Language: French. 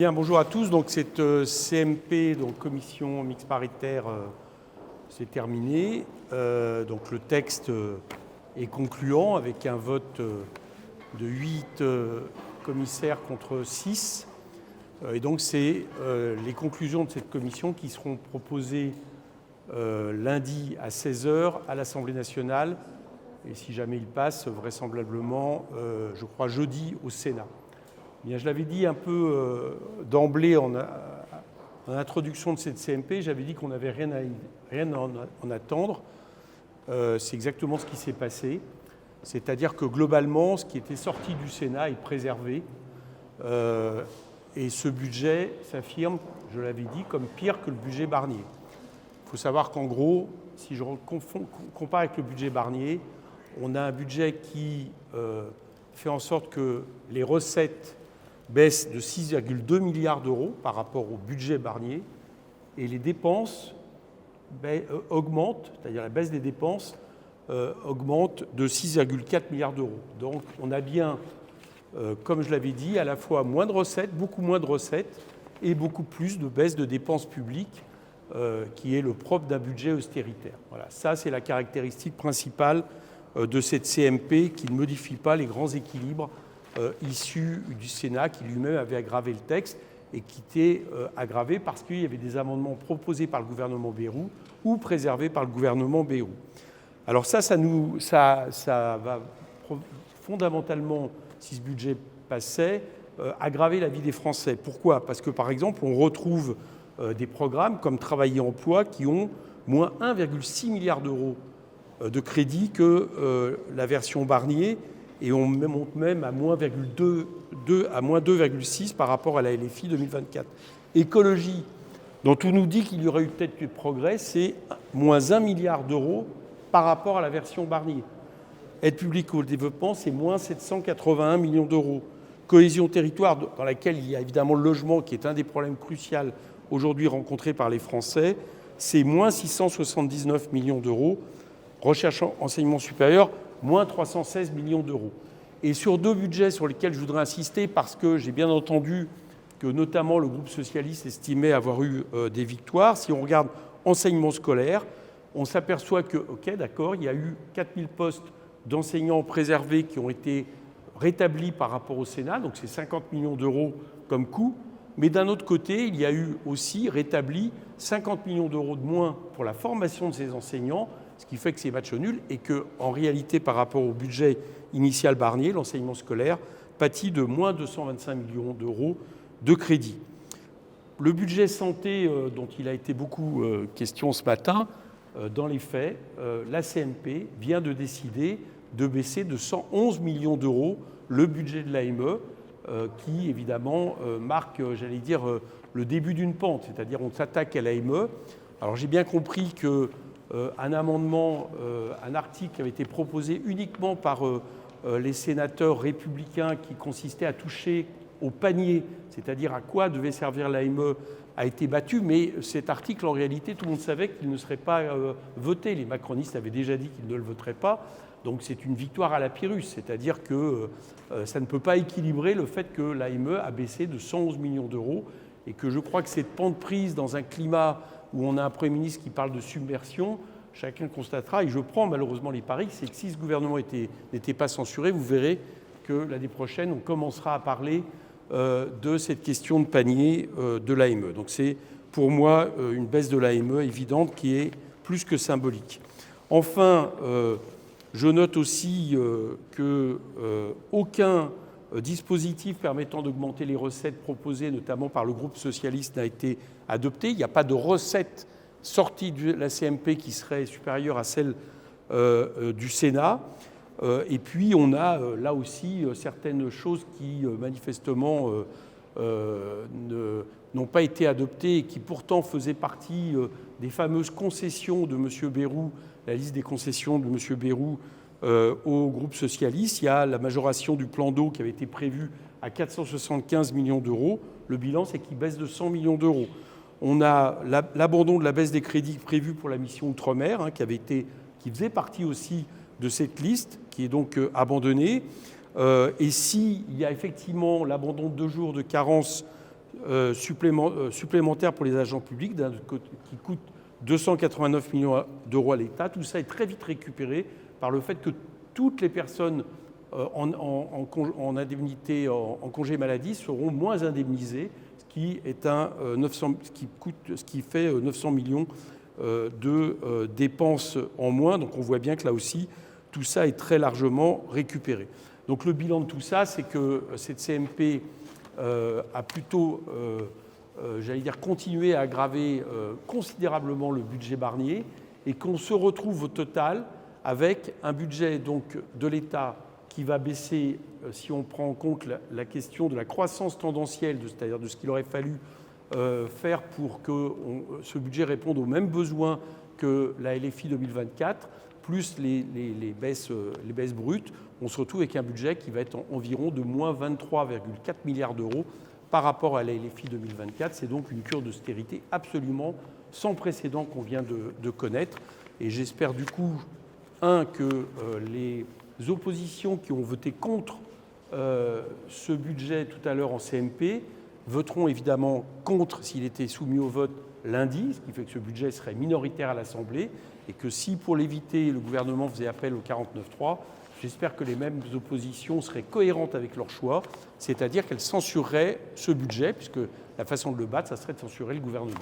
Bien, bonjour à tous. Donc cette CMP, donc commission mixte paritaire, c'est terminé. Donc le texte est concluant avec un vote de 8 commissaires contre 6. Et donc c'est les conclusions de cette commission qui seront proposées lundi à 16h à l'Assemblée nationale. Et si jamais il passe, vraisemblablement, je crois, jeudi au Sénat. Bien, je l'avais dit un peu d'emblée en introduction de cette CMP, j'avais dit qu'on n'avait rien à en attendre. C'est exactement ce qui s'est passé. C'est-à-dire que globalement, ce qui était sorti du Sénat est préservé. Et ce budget s'affirme, je l'avais dit, comme pire que le budget Barnier. Il faut savoir qu'en gros, si je compare avec le budget Barnier, on a un budget qui fait en sorte que les recettes baissent de 6,2 milliards d'euros par rapport au budget Barnier et les dépenses augmentent, c'est-à-dire la baisse des dépenses augmente de 6,4 milliards d'euros. Donc on a bien, comme je l'avais dit, à la fois moins de recettes, beaucoup moins de recettes et beaucoup plus de baisse de dépenses publiques qui est le propre d'un budget austéritaire. Voilà, ça c'est la caractéristique principale de cette CMP qui ne modifie pas les grands équilibres issus du Sénat qui lui-même avait aggravé le texte et qui était aggravé parce qu'il y avait des amendements proposés par le gouvernement Bayrou ou préservés par le gouvernement Bayrou. Alors ça va fondamentalement, si ce budget passait, aggraver la vie des Français. Pourquoi ? Parce que par exemple, on retrouve des programmes comme Travail et Emploi qui ont moins 1,6 milliard d'euros de crédit que la version Barnier, et on monte même à moins 2,6 par rapport à la LFI 2024. Écologie, dont on nous dit qu'il y aurait eu peut-être du progrès, c'est moins 1 milliard d'euros par rapport à la version Barnier. Aide publique au développement, c'est moins 781 millions d'euros. Cohésion territoire, dans laquelle il y a évidemment le logement, qui est un des problèmes cruciaux aujourd'hui rencontrés par les Français, c'est moins 679 millions d'euros. Recherche enseignement supérieur, moins 316 millions d'euros. Et sur deux budgets sur lesquels je voudrais insister, parce que j'ai bien entendu que notamment le groupe socialiste estimait avoir eu des victoires, si on regarde enseignement scolaire, on s'aperçoit que, ok, d'accord, il y a eu 4000 postes d'enseignants préservés qui ont été rétablis par rapport au Sénat, donc c'est 50 millions d'euros comme coût, mais d'un autre côté, il y a eu aussi rétabli 50 millions d'euros de moins pour la formation de ces enseignants, ce qui fait que c'est match nul et qu'en réalité, par rapport au budget initial Barnier, l'enseignement scolaire pâtit de moins 225 millions d'euros de crédit. Le budget santé, dont il a été beaucoup question ce matin, dans les faits, la CMP vient de décider de baisser de 111 millions d'euros le budget de l'AME, qui évidemment marque, j'allais dire, le début d'une pente, c'est-à-dire on s'attaque à l'AME. Alors j'ai bien compris que un amendement, un article qui avait été proposé uniquement par les sénateurs républicains qui consistait à toucher au panier, c'est-à-dire à quoi devait servir l'AME, a été battu, mais cet article, en réalité, tout le monde savait qu'il ne serait pas voté. Les macronistes avaient déjà dit qu'ils ne le voteraient pas, donc c'est une victoire à la Pyrrhus, c'est-à-dire que ça ne peut pas équilibrer le fait que l'AME a baissé de 111 millions d'euros et que je crois que cette pente prise dans un climat où on a un Premier ministre qui parle de submersion, chacun constatera, et je prends malheureusement les paris, c'est que si ce gouvernement n'était pas censuré, vous verrez que l'année prochaine, on commencera à parler de cette question de panier de l'AME. Donc c'est pour moi une baisse de l'AME évidente qui est plus que symbolique. Enfin, je note aussi qu'aucun dispositif permettant d'augmenter les recettes proposées, notamment par le groupe socialiste, n'a été adopté. Il n'y a pas de recette sortie de la CMP qui serait supérieure à celle du Sénat. Et puis on a là aussi certaines choses qui manifestement n'ont pas été adoptées et qui pourtant faisaient partie des fameuses concessions de M. Bayrou, la liste des concessions de M. Bayrou au groupe socialiste. Il y a la majoration du plan d'eau qui avait été prévue à 475 millions d'euros. Le bilan, c'est qu'il baisse de 100 millions d'euros. On a l'abandon de la baisse des crédits prévus pour la mission Outre-mer, qui faisait partie aussi de cette liste, qui est donc abandonnée. Et s'il y a effectivement l'abandon de 2 jours de carence supplémentaires pour les agents publics qui coûtent 289 millions d'euros à l'État. Tout ça est très vite récupéré par le fait que toutes les personnes en indemnité, en congé maladie seront moins indemnisées, ce qui fait 900 millions de dépenses en moins. Donc on voit bien que là aussi, tout ça est très largement récupéré. Donc le bilan de tout ça, c'est que cette CMP a plutôt, continué à aggraver considérablement le budget Barnier et qu'on se retrouve au total avec un budget donc, de l'État qui va baisser, si on prend en compte la question de la croissance tendancielle, c'est-à-dire de ce qu'il aurait fallu faire pour que ce budget réponde aux mêmes besoins que la LFI 2024, plus les baisses brutes. On se retrouve avec un budget qui va être environ de moins 23,4 milliards d'euros par rapport à la LFI 2024. C'est donc une cure d'austérité absolument sans précédent qu'on vient de connaître. Et j'espère du coup, que les oppositions qui ont voté contre ce budget tout à l'heure en CMP voteront évidemment contre s'il était soumis au vote lundi, ce qui fait que ce budget serait minoritaire à l'Assemblée, et que si, pour l'éviter, le gouvernement faisait appel au 49.3, j'espère que les mêmes oppositions seraient cohérentes avec leur choix, c'est-à-dire qu'elles censureraient ce budget, puisque la façon de le battre, ça serait de censurer le gouvernement.